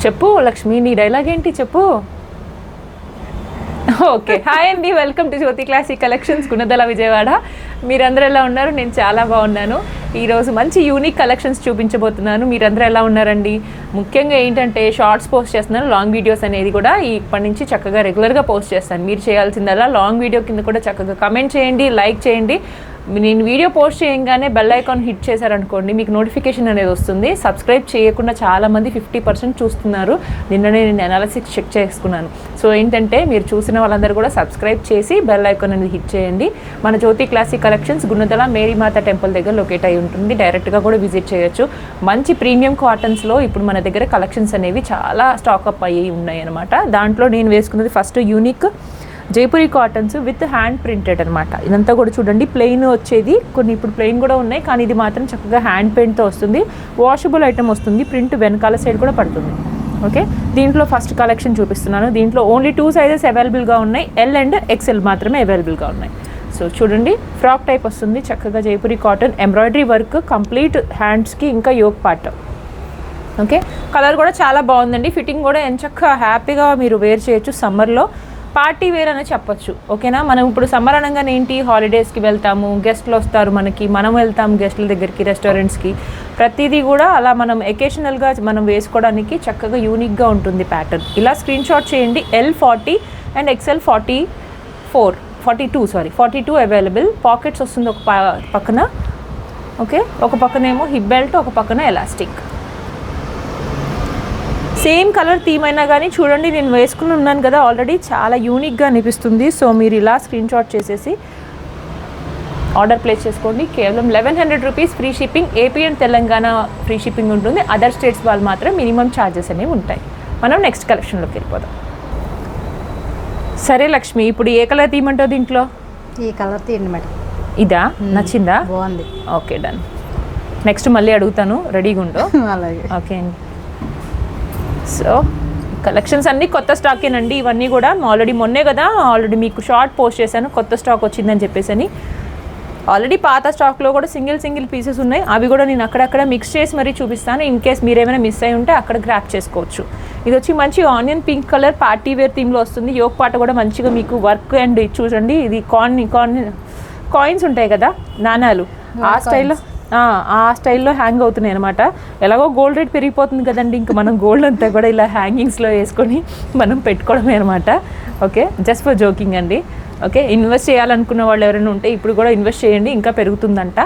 చెప్పు లక్ష్మి, నీ డైలాగ్ ఏంటి చెప్పు. ఓకే, హాయ్ అండి, welcome to Jyothi classic collections, Gunadala Vijayawada. మీరందరూ ఎలా ఉన్నారు? నేను చాలా బాగున్నాను. ఈరోజు మంచి యూనిక్ కలెక్షన్స్ చూపించబోతున్నాను. మీరందరూ ఎలా ఉన్నారండి? ముఖ్యంగా ఏంటంటే షార్ట్స్ పోస్ట్ చేస్తున్నాను, లాంగ్ వీడియోస్ అనేది కూడా ఇప్పటి నుంచి చక్కగా రెగ్యులర్గా పోస్ట్ చేస్తాను. మీరు చేయాల్సిందల్లా లాంగ్ వీడియో కింద కూడా చక్కగా కమెంట్ చేయండి, లైక్ చేయండి. నేను వీడియో పోస్ట్ చేయగానే బెల్ ఐకాన్ హిట్ చేశారనుకోండి, మీకు నోటిఫికేషన్ అనేది వస్తుంది. సబ్స్క్రైబ్ చేయకుండా చాలామంది 50% చూస్తున్నారు. నిన్ననే నేను అనాలిసిస్ చెక్ చేసుకున్నాను. సో ఏంటంటే మీరు చూసిన వాళ్ళందరూ కూడా సబ్స్క్రైబ్ చేసి బెల్ ఐకాన్ అనేది హిట్ చేయండి. మన జ్యోతి క్లాసిక్ కలెక్షన్స్ గుణదల మేరీమాత టెంపుల్ దగ్గర లొకేట్ అయి ఉంటుంది. డైరెక్ట్గా కూడా విజిట్ చేయొచ్చు. మంచి ప్రీమియం కాటన్స్లో ఇప్పుడు మన దగ్గర కలెక్షన్స్ అనేవి చాలా స్టాకప్ అయ్యి ఉన్నాయి అనమాట. దాంట్లో నేను వేసుకున్నది first unique Jaipuri cottons with hand printed అనమాట. ఇదంతా కూడా చూడండి, ప్లెయిన్ వచ్చేది, కొన్ని ఇప్పుడు ప్లెయిన్ కూడా ఉన్నాయి, కానీ ఇది మాత్రం చక్కగా హ్యాండ్ పెయింట్తో వస్తుంది. వాషబుల్ ఐటమ్ వస్తుంది, ప్రింట్ వెనకాల సైడ్ కూడా పడుతుంది. ఓకే, దీంట్లో ఫస్ట్ కలెక్షన్ చూపిస్తున్నాను. దీంట్లో ఓన్లీ 2 సైజెస్ అవైలబుల్గా ఉన్నాయి, ఎల్ అండ్ ఎక్సెల్ మాత్రమే అవైలబుల్గా ఉన్నాయి. సో చూడండి, ఫ్రాక్ టైప్ వస్తుంది, చక్కగా Jaipuri cotton, embroidery work, complete హ్యాండ్స్కి, ఇంకా యోక్ పార్ట్. ఓకే, కలర్ కూడా చాలా బాగుందండి. ఫిట్టింగ్ కూడా ఎంచక్క హ్యాపీగా మీరు వేర్ చేయొచ్చు. సమ్మర్లో పార్టీ వేర్ అని చెప్పొచ్చు. ఓకేనా, మనం ఇప్పుడు సమ్మర్ అనగానే ఏంటి, హాలిడేస్కి వెళ్తాము, గెస్ట్లు వస్తారు మనకి, మనం వెళ్తాము గెస్ట్ల దగ్గరికి, రెస్టారెంట్స్కి, ప్రతిదీ కూడా అలా మనం ఎకేషనల్గా మనం వేసుకోవడానికి చక్కగా యూనిక్గా ఉంటుంది ప్యాటర్న్. ఇలా స్క్రీన్ షాట్ చేయండి. L40 and XL 42 available. Pockets వస్తుంది ఒక పక్కన. ఓకే, ఒక పక్కనేమో హిప్ బెల్ట్, ఒక పక్కన ఎలాస్టిక్. సేమ్ కలర్ థీమ్ అయినా కానీ చూడండి, నేను వేసుకుని ఉన్నాను కదా ఆల్రెడీ, చాలా యూనిక్గా అనిపిస్తుంది. సో మీరు ఇలా స్క్రీన్ షాట్ చేసేసి ఆర్డర్ ప్లేస్ చేసుకోండి. కేవలం 1100 rupees free shipping. AP and Telangana free shipping ఉంటుంది. అదర్ స్టేట్స్ వాళ్ళు మాత్రం మినిమం ఛార్జెస్ అనేవి ఉంటాయి. మనం నెక్స్ట్ కలెక్షన్లోకి వెళ్ళిపోదాం. సరే లక్ష్మి, ఇప్పుడు ఏ కలర్ తీయమంటావు? దీంట్లో ఈ కలర్ తీయండి మేడం. ఇదా నచ్చిందా? బాగుంది. Okay, done. నెక్స్ట్ మళ్ళీ అడుగుతాను, రెడీగా ఉండు. అలాగే. ఓకే అండి. సో కలెక్షన్స్ అన్నీ కొత్త స్టాకేనండి. ఇవన్నీ కూడా ఆల్రెడీ మొన్నే కదా ఆల్రెడీ మీకు షార్ట్ పోస్ట్ చేశాను, కొత్త స్టాక్ వచ్చిందని చెప్పేసి. ఆల్రెడీ పాత స్టాక్లో కూడా సింగిల్ పీసెస్ ఉన్నాయి. అవి కూడా నేను అక్కడక్కడ మిక్స్ చేసి మరీ చూపిస్తాను. ఇన్ కేస్ మీరు ఏమైనా మిస్ అయి ఉంటే అక్కడ గ్రాప్ చేసుకోవచ్చు. ఇది వచ్చి మంచి onion pink colour party wear థీమ్లో వస్తుంది. యోక్ పాట కూడా మంచిగా మీకు వర్క్ అండ్ చూడండి, ఇది కాయిన్స్ ఉంటాయి కదా, నాణాలు, ఆ స్టైల్లో హ్యాంగ్ అవుతున్నాయి అనమాట. ఎలాగో గోల్డ్ రేట్ పెరిగిపోతుంది కదండి, ఇంకా మనం గోల్డ్ అంతా కూడా ఇలా హ్యాంగింగ్స్లో వేసుకొని మనం పెట్టుకోవడమే అనమాట. ఓకే, జస్ట్ ఫర్ జోకింగ్ అండి. ఓకే, ఇన్వెస్ట్ చేయాలనుకున్న వాళ్ళు ఎవరైనా ఉంటే ఇప్పుడు కూడా ఇన్వెస్ట్ చేయండి, ఇంకా పెరుగుతుందంట.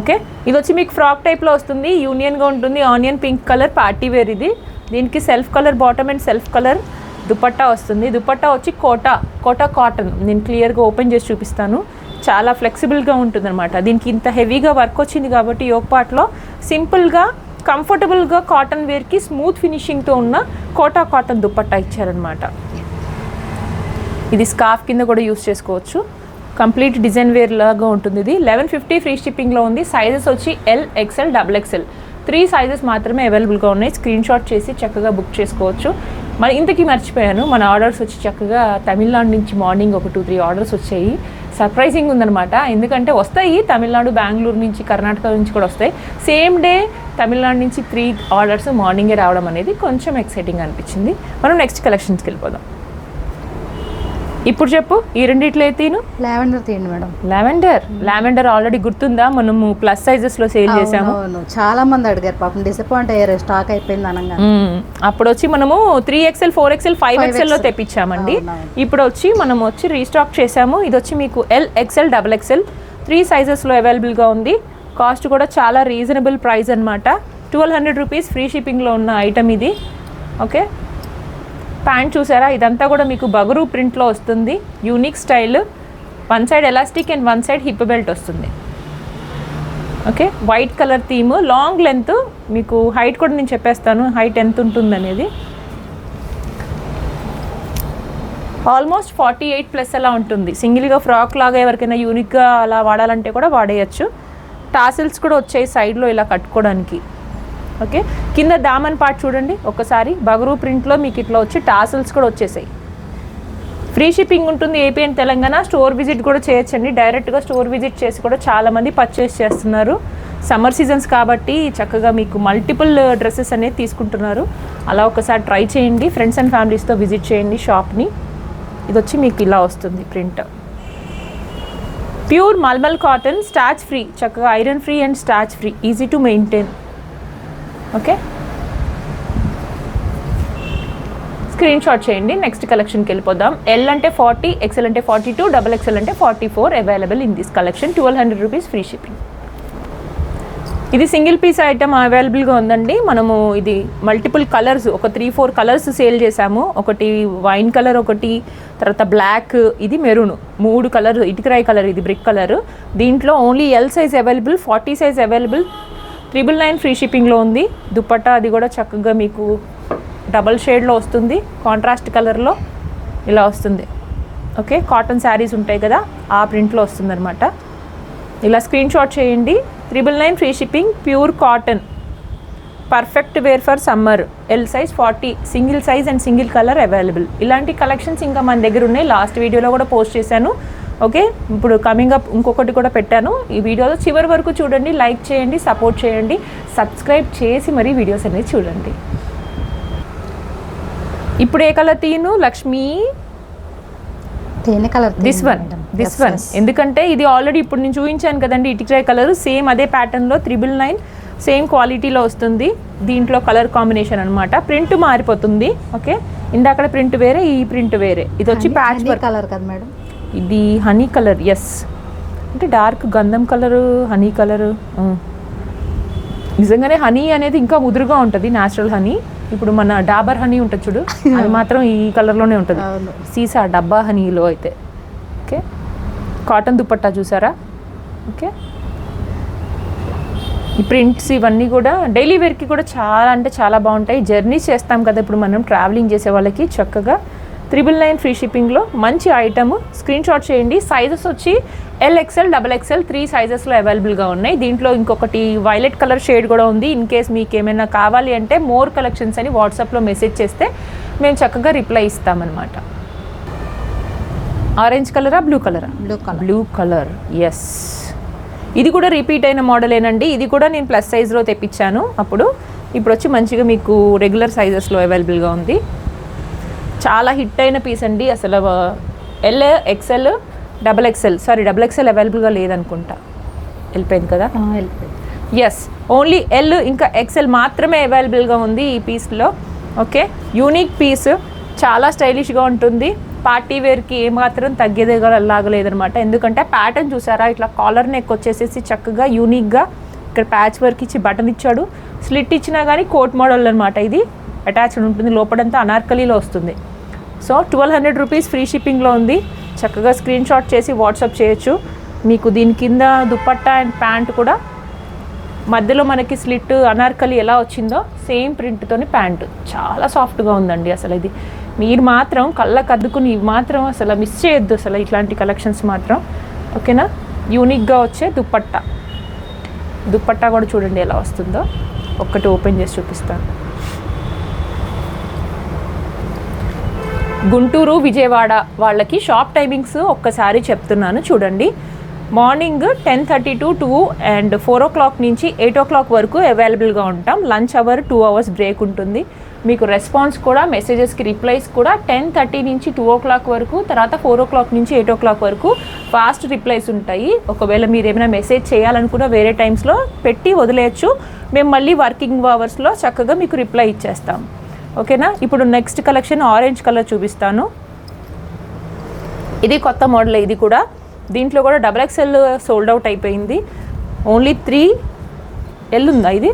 ఓకే, ఇది వచ్చి మీకు ఫ్రాక్ టైప్లో వస్తుంది, యూనియన్గా ఉంటుంది, onion pink colour party wear ఇది. దీనికి self colour bottom and self colour dupatta వస్తుంది. దుపట్టా వచ్చి కోటా కాటన్. నేను క్లియర్గా ఓపెన్ చేసి చూపిస్తాను. చాలా ఫ్లెక్సిబుల్గా ఉంటుందన్నమాట. దీనికి ఇంత హెవీగా వర్క్ వచ్చింది కాబట్టి యోక్ పార్ట్లో సింపుల్గా కంఫర్టబుల్గా కాటన్ వేర్కి స్మూత్ ఫినిషింగ్తో ఉన్న కోటా కాటన్ దుపట్టా ఇచ్చారనమాట. ఇది స్కార్ఫ్ కింద కూడా యూస్ చేసుకోవచ్చు. కంప్లీట్ డిజైన్ వేర్ లాగా ఉంటుంది. ఇది 1150 ఫ్రీ షిప్పింగ్లో ఉంది. సైజెస్ వచ్చి L, XL, XXL 3 సైజెస్ మాత్రమే అవైలబుల్గా ఉన్నాయి. స్క్రీన్ షాట్ చేసి చక్కగా బుక్ చేసుకోవచ్చు. మరి ఇంతకీ మర్చిపోయాను, మన ఆర్డర్స్ వచ్చి చక్కగా తమిళనాడు నుంచి మార్నింగ్ ఒక 2-3 ఆర్డర్స్ వచ్చాయి. సర్ప్రైజింగ్ ఉందన్నమాట. ఎందుకంటే వస్తాయి తమిళనాడు, బెంగళూరు నుంచి, కర్ణాటక నుంచి కూడా వస్తాయి. సేమ్ డే తమిళనాడు నుంచి 3 ఆర్డర్స్ మార్నింగే రావడం అనేది కొంచెం ఎక్సైటింగ్ అనిపించింది. మనం నెక్స్ట్ కలెక్షన్స్కి వెళ్ళిపోదాం. ఇప్పుడు చెప్పు, ఈ రెండిట్లో తీను. లావెండర్ తీయండి మేడం. లావెండర్ ఆల్రెడీ గుర్తుందా, మనము ప్లస్ సైజెస్లో సేల్ చేసాము. చాలా మంది అడిగారు, పాపం డిసప్పాయింట్ అయ్యారు, స్టాక్ అయిపోయింది అనగా. అప్పుడు వచ్చి మనము 3XL, 4XL, 5XLలో తెప్పించామండి. ఇప్పుడు వచ్చి మనం రీస్టాక్ చేసాము. ఇది వచ్చి మీకు L, XL, XXL 3 సైజెస్లో అవైలబుల్గా ఉంది. కాస్ట్ కూడా చాలా రీజనబుల్ ప్రైస్ అనమాట. 1200 రూపీస్ ఫ్రీ షిప్పింగ్లో ఉన్న ఐటమ్ ఇది. ఓకే, ప్యాంట్ చూసారా, ఇదంతా కూడా మీకు బగరు ప్రింట్లో వస్తుంది. Unique style, 1 side elastic and 1 side hip belt వస్తుంది. Okay, white colour theme, long length. మీకు హైట్ కూడా నేను చెప్పేస్తాను, హైట్ ఎంత ఉంటుంది అనేది. ఆల్మోస్ట్ 48+ అలా ఉంటుంది. సింగిల్గా ఫ్రాక్ లాగా ఎవరికైనా యూనిక్గా అలా వాడాలంటే కూడా వాడేయచ్చు. టాసిల్స్ కూడా వచ్చాయి సైడ్లో ఇలా కట్టుకోవడానికి. ఓకే, కింద దామన్ పార్ట్ చూడండి ఒకసారి, బగరు ప్రింట్లో మీకు ఇట్లా వచ్చి టాసిల్స్ కూడా వచ్చేసాయి. ఫ్రీ షిప్పింగ్ ఉంటుంది AP and Telangana. Store visit కూడా చేయొచ్చండి. డైరెక్ట్గా స్టోర్ విజిట్ చేసి కూడా చాలామంది పర్చేస్ చేస్తున్నారు. సమ్మర్ సీజన్స్ కాబట్టి చక్కగా మీకు మల్టిపుల్ డ్రెస్సెస్ అనేది తీసుకుంటున్నారు. అలా ఒకసారి ట్రై చేయండి, ఫ్రెండ్స్ అండ్ ఫ్యామిలీస్తో విజిట్ చేయండి షాప్ని. ఇది వచ్చి మీకు ఇలా వస్తుంది print. Pure mulmul cotton, starch free, చక్కగా iron free and starch free, easy to maintain. Okay, screen shot చేయండి. నెక్స్ట్ కలెక్షన్కి వెళ్ళిపోదాం. ఎల్ అంటే 40, ఎక్సెల్ అంటే 42, డబల్ ఎక్సెల్ అంటే 44 available in this collection. 1200 rupees free shipping. ఇది సింగిల్ పీస్ ఐటమ్ అవైలబుల్గా ఉందండి. మనము ఇది మల్టిపుల్ కలర్స్, ఒక 3-4 కలర్స్ సేల్ చేసాము. ఒకటి వైన్ కలర్, ఒకటి తర్వాత బ్లాక్, ఇది మెరూన్, 3 కలర్, ఇటుకరాయి కలర్, ఇది బ్రిక్ కలర్. దీంట్లో only L size available, 40 size available, 999 free షిప్పింగ్లో ఉంది. దుపట్టా అది కూడా చక్కగా మీకు డబల్ షేడ్లో వస్తుంది, కాంట్రాస్ట్ కలర్లో ఇలా వస్తుంది. ఓకే, కాటన్ శారీస్ ఉంటాయి కదా, ఆ ప్రింట్లో వస్తుంది అనమాట. ఇలా స్క్రీన్ షాట్ చేయండి. 999 free shipping, pure cotton, perfect wear for summer. L size 40, single size and single colour available. ఇలాంటి కలెక్షన్స్ ఇంకా మన దగ్గర ఉన్నాయి. లాస్ట్ వీడియోలో కూడా పోస్ట్ చేశాను. ఓకే, ఇప్పుడు కమింగ్ అప్ ఇంకొకటి కూడా పెట్టాను. ఈ వీడియోలో చివరి వరకు చూడండి, లైక్ చేయండి, సపోర్ట్ చేయండి, సబ్స్క్రైబ్ చేసి మరీ వీడియోస్ అనేది చూడండి. ఇప్పుడు ఏ కలర్ తీను లక్ష్మి? తేనె కలర్. దిస్ వన్ ఎందుకంటే ఇది ఆల్రెడీ ఇప్పుడు నేను చూపించాను కదండి, ఇటుకరాయి కలర్, సేమ్ అదే ప్యాటర్న్లో 999 సేమ్ క్వాలిటీలో వస్తుంది. దీంట్లో కలర్ కాంబినేషన్ అనమాట. ప్రింట్ మారిపోతుంది. ఓకే, ఇందాక ప్రింట్ వేరే, ఈ ప్రింట్ వేరే. ఇది వచ్చి ప్యాచ్ వర్క్ కలర్ కదా మేడం, ఇది హనీ కలర్. ఎస్, అంటే డార్క్ గంధం కలరు, హనీ కలరు. నిజంగానే హనీ అనేది ఇంకా ముదురుగా ఉంటుంది, న్యాచురల్ హనీ. ఇప్పుడు మన డాబర్ హనీ ఉంటుంది చూడు, అది మాత్రం ఈ కలర్లోనే ఉంటుంది, సీసా డబ్బా హనీలో అయితే. ఓకే, కాటన్ దుపట్టా చూసారా? ఓకే, ఈ ప్రింట్స్ ఇవన్నీ కూడా డైలీ వేర్కి కూడా చాలా అంటే చాలా బాగుంటాయి. జర్నీస్ చేస్తాం కదా ఇప్పుడు మనం, ట్రావెలింగ్ చేసే వాళ్ళకి చక్కగా 999 ఫ్రీ షిప్పింగ్లో మంచి ఐటమ్. స్క్రీన్ షాట్ చేయండి. సైజెస్ వచ్చి ఎల్, ఎక్సెల్, డబల్ ఎక్సెల్ 3 సైజెస్లో అవైలబుల్గా ఉన్నాయి. దీంట్లో ఇంకొకటి వైలెట్ కలర్ షేడ్ కూడా ఉంది. ఇన్ కేస్ మీకు ఏమైనా కావాలి అంటే మోర్ కలెక్షన్స్ అని వాట్సాప్లో మెసేజ్ చేస్తే మేము చక్కగా రిప్లై ఇస్తామన్నమాట. ఆరెంజ్ కలరా, బ్లూ కలరా? Blue colour. ఎస్, ఇది కూడా రిపీట్ అయిన మోడలేనండి. ఇది కూడా నేను ప్లస్ సైజ్లో తెప్పించాను అప్పుడు. ఇప్పుడు వచ్చి మంచిగా మీకు రెగ్యులర్ సైజెస్లో అవైలబుల్గా ఉంది. చాలా హిట్ అయిన పీస్ అండి అసలు. ఎల్, ఎక్సెల్, డబల్ ఎక్సెల్ అవైలబుల్గా లేదనుకుంటా, వెళ్ళిపోయింది కదా. ఎస్, ఓన్లీ ఎల్ ఇంకా ఎక్సెల్ మాత్రమే అవైలబుల్గా ఉంది ఈ పీస్లో. ఓకే, యూనిక్ పీస్, చాలా స్టైలిష్గా ఉంటుంది. పార్టీ వేర్కి ఏమాత్రం తగ్గేదేలాగా లేదనమాట. ఎందుకంటే ప్యాటర్న్ చూసారా, ఇట్లా కాలర్ నెక్ వచ్చేసేసి చక్కగా యూనిక్గా ఇక్కడ ప్యాచ్ వర్క్ ఇచ్చి బటన్ ఇచ్చాడు. స్లిట్ ఇచ్చినా కానీ కోట్ మోడల్ అనమాట. ఇది అటాచ్డ్ ఉంటుంది, లోపలంతా అనార్కలీలో వస్తుంది. సో 1200 రూపీస్ ఫ్రీ షిప్పింగ్లో ఉంది. చక్కగా స్క్రీన్ షాట్ చేసి వాట్సాప్ చేయొచ్చు. మీకు దీని కింద దుపట్టా అండ్ ప్యాంట్ కూడా మధ్యలో మనకి స్లిట్ అనార్కలి ఎలా వచ్చిందో సేమ్ ప్రింట్తోని ప్యాంటు చాలా సాఫ్ట్గా ఉందండి. అసలు ఇది మీరు మాత్రం కళ్ళకు అద్దుకుని మాత్రం అసలు మిస్ చేయొద్దు అసలు ఇట్లాంటి కలెక్షన్స్ మాత్రం. ఓకేనా, యూనిక్గా వచ్చే దుపట్టా కూడా చూడండి ఎలా వస్తుందో. ఒక్కటి ఓపెన్ చేసి చూపిస్తాను. గుంటూరు, విజయవాడ వాళ్ళకి షాప్ టైమింగ్స్ ఒక్కసారి చెప్తున్నాను చూడండి. మార్నింగ్ 10:30 to 2 అండ్ 4 o'clock నుంచి 8 o'clock వరకు అవైలబుల్గా ఉంటాం. లంచ్ అవర్ 2 hours బ్రేక్ ఉంటుంది. మీకు రెస్పాన్స్ కూడా, మెసేజెస్కి రిప్లైస్ కూడా 10:30 నుంచి 2 o'clock వరకు, తర్వాత 4 o'clock నుంచి 8 o'clock వరకు ఫాస్ట్ రిప్లైస్ ఉంటాయి. ఒకవేళ మీరు ఏమైనా మెసేజ్ చేయాలనుకున్నా వేరే టైమ్స్లో పెట్టి వదిలేయచ్చు. మేము మళ్ళీ వర్కింగ్ అవర్స్లో చక్కగా మీకు రిప్లై ఇచ్చేస్తాం. ఓకేనా, ఇప్పుడు నెక్స్ట్ కలెక్షన్ ఆరెంజ్ కలర్ చూపిస్తాను. ఇది కొత్త మోడల్. ఇది కూడా దీంట్లో కూడా డబల్ ఎక్సెల్ సోల్డ్ అవుట్ అయిపోయింది. ఓన్లీ 3L ఉందా? ఇది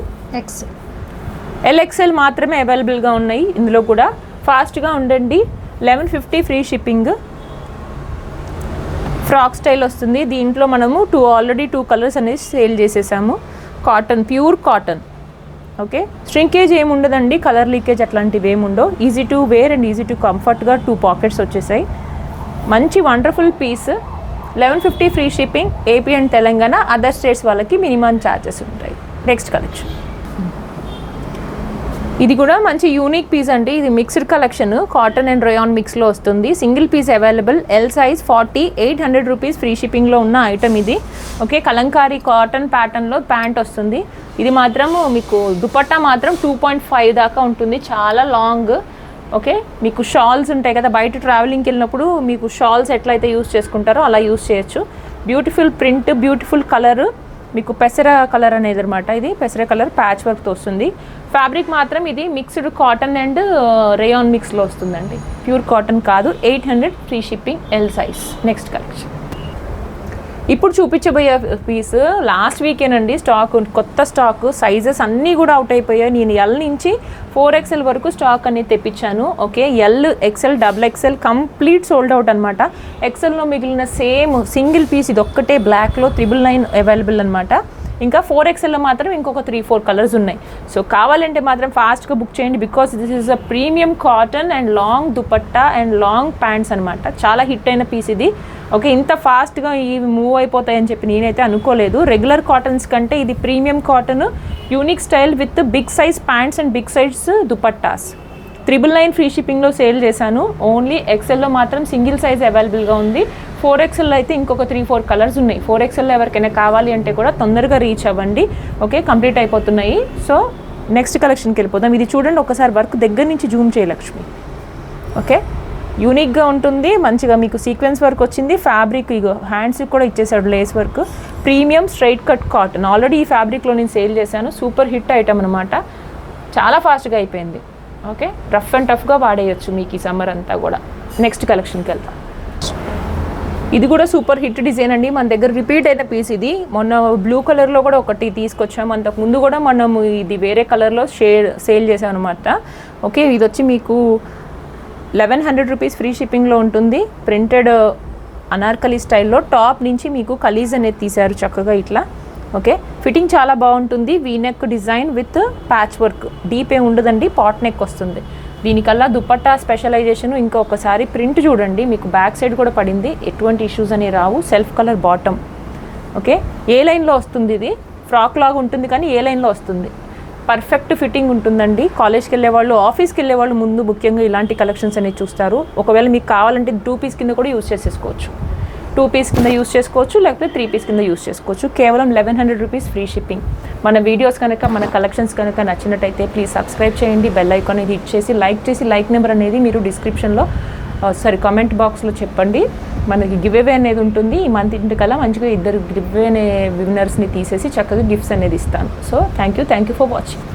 ఎల్, ఎక్సెల్ మాత్రమే అవైలబుల్గా ఉన్నాయి. ఇందులో కూడా ఫాస్ట్గా ఉండండి. 1150 ఫ్రీ షిప్పింగ్. ఫ్రాక్ స్టైల్ వస్తుంది. దీంట్లో మనము ఆల్రెడీ 2 కలర్స్ అనేది సేల్ చేసేసాము. Cotton, pure cotton. Okay, shrinkage ఏమి ఉండదండి, కలర్ లీకేజ్ అట్లాంటివి ఏమి ఉండవు. Easy to wear and easy to కంఫర్ట్గా 2 పాకెట్స్ వచ్చేసాయి. మంచి wonderful piece. 1150 free shipping. AP and Telangana, other states వాళ్ళకి మినిమం ఛార్జెస్ ఉంటాయి. నెక్స్ట్ కలెక్షన్ ఇది కూడా మంచి యూనిక్ పీస్ అండి. ఇది mixed collection, cotton and rayon మిక్స్లో వస్తుంది. Single piece available, L size 40, 800 rupees free షిప్పింగ్లో ఉన్న ఐటమ్ ఇది. ఓకే, కలంకారీ కాటన్ ప్యాటర్న్లో ప్యాంట్ వస్తుంది. ఇది మాత్రం మీకు దుపట్టా మాత్రం 2.5 దాకా ఉంటుంది, చాలా లాంగ్. ఓకే, మీకు షాల్స్ ఉంటాయి కదా, బయట ట్రావెలింగ్కి వెళ్ళినప్పుడు మీకు షాల్స్ ఎట్లయితే యూస్ చేసుకుంటారో అలా యూస్ చేయొచ్చు. బ్యూటిఫుల్ ప్రింట్, బ్యూటిఫుల్ కలర్, మీకు పెసర కలర్ అనేది అనమాట. ఇది పెసర కలర్ ప్యాచ్ వర్క్తో వస్తుంది. ఫ్యాబ్రిక్ మాత్రం ఇది మిక్స్డ్ కాటన్ అండ్ రేయాన్ మిక్స్లో వస్తుందండి, ప్యూర్ కాటన్ కాదు. 800 free shipping, L size. Next collection ఇప్పుడు చూపించబోయే పీస్ లాస్ట్ వీకేనండి స్టాక్, కొత్త స్టాక్. సైజెస్ అన్నీ కూడా అవుట్ అయిపోయాయి. నేను ఎల్ నుంచి 4XL వరకు స్టాక్ అనేది తెప్పించాను. Okay, L, XL, XXL complete sold out అనమాట. ఎక్సెల్లో మిగిలిన సేమ్ సింగిల్ పీస్ ఇది ఒక్కటే బ్లాక్లో 999 అవైలబుల్ అనమాట. ఇంకా 4XLలో మాత్రం ఇంకొక 3-4 కలర్స్ ఉన్నాయి. సో కావాలంటే మాత్రం ఫాస్ట్గా బుక్ చేయండి, because this is a premium cotton and long dupatta and long pants అనమాట. చాలా హిట్ అయిన పీస్ ఇది. ఓకే, ఇంత ఫాస్ట్గా ఇవి మూవ్ అయిపోతాయని చెప్పి నేనైతే అనుకోలేదు. రెగ్యులర్ కాటన్స్ కంటే ఇది premium cotton, unique style with big size pants and big size dupattas. 999 free షిప్పింగ్లో సేల్ చేశాను. ఓన్లీ ఎక్సెల్లో మాత్రం సింగిల్ సైజ్ అవైలబుల్గా ఉంది. 4XLలో అయితే ఇంకొక 3-4 కలర్స్ ఉన్నాయి. 4XLలో ఎవరికైనా కావాలి అంటే కూడా తొందరగా రీచ్ అవ్వండి. ఓకే, కంప్లీట్ అయిపోతున్నాయి. సో నెక్స్ట్ కలెక్షన్కి వెళ్ళిపోదాం. ఇది చూడండి ఒకసారి, వర్క్ దగ్గర నుంచి జూమ్ చేయ లక్ష్మి. ఓకే, యూనిక్గా ఉంటుంది, మంచిగా మీకు సీక్వెన్స్ వర్క్ వచ్చింది. ఫ్యాబ్రిక్ ఇగో హ్యాండ్స్కి కూడా ఇచ్చేసాడు lace work. Premium straight cut cotton. Already ఈ ఫ్యాబ్రిక్లో నేను సేల్ చేశాను. సూపర్ హిట్ ఐటమ్ అనమాట, చాలా ఫాస్ట్గా అయిపోయింది. ఓకే, రఫ్ అండ్ టఫ్గా వాడేయచ్చు మీకు ఈ సమ్మర్ అంతా కూడా. నెక్స్ట్ కలెక్షన్కి వెళ్తాం. ఇది కూడా సూపర్ హిట్ డిజైన్ అండి, మన దగ్గర రిపీట్ అయిన పీస్ ఇది. మొన్న బ్లూ కలర్లో కూడా ఒకటి తీసుకొచ్చాము, అంతకు ముందు కూడా మనము ఇది వేరే కలర్లో సేల్ చేసాం అనమాట. ఓకే, ఇది వచ్చి మీకు 1100 రూపీస్ ఫ్రీ షిప్పింగ్లో ఉంటుంది. ప్రింటెడ్ అనార్కలి స్టైల్లో టాప్ నుంచి మీకు కలీజ్ అనేది తీశారు చక్కగా ఇట్లా. ఓకే, ఫిట్టింగ్ చాలా బాగుంటుంది. V neck design with patch work, deep ఏ ఉండదండి, పాట్ నెక్ వస్తుంది. దీనికల్లా దుపట్టా స్పెషలైజేషన్. ఇంకొకసారి ప్రింట్ చూడండి, మీకు బ్యాక్ సైడ్ కూడా పడింది, ఎటువంటి ఇష్యూస్ అనేవి రావు. Self colour bottom. Okay, A లైన్లో వస్తుంది, ఇది ఫ్రాక్ లాగా ఉంటుంది కానీ ఏ లైన్లో వస్తుంది. పర్ఫెక్ట్ ఫిట్టింగ్ ఉంటుందండి. కాలేజ్కి వెళ్ళేవాళ్ళు, ఆఫీస్కి వెళ్ళేవాళ్ళు ముందు ముఖ్యంగా ఇలాంటి కలెక్షన్స్ అనేవి చూస్తారు. ఒకవేళ మీకు కావాలంటే 2 పీస్ కింద కూడా యూస్ చేసేసుకోవచ్చు. 2 పీస్ కింద యూస్ చేసుకోవచ్చు, లేకపోతే 3 పీస్ కింద యూస్ చేసుకోవచ్చు. కేవలం 1100 రూపీస్ ఫ్రీ షిప్పింగ్. మన వీడియోస్ కనుక, మన కలెక్షన్స్ కనుక నచ్చినట్టయితే ప్లీజ్ సబ్స్క్రైబ్ చేయండి, బెల్ ఐకాన్ హిట్ చేసి లైక్ నెంబర్ అనేది మీరు డిస్క్రిప్షన్లో కామెంట్ బాక్స్లో చెప్పండి. మనకి గివ్ అవే అనేది ఉంటుంది. ఈ మంత్ ఇంటికల్లా మంచిగా 2 గివ్ అవే విన్నర్స్ని తీసేసి చక్కగా గిఫ్ట్స్ అనేది ఇస్తాను. So thank you for watching.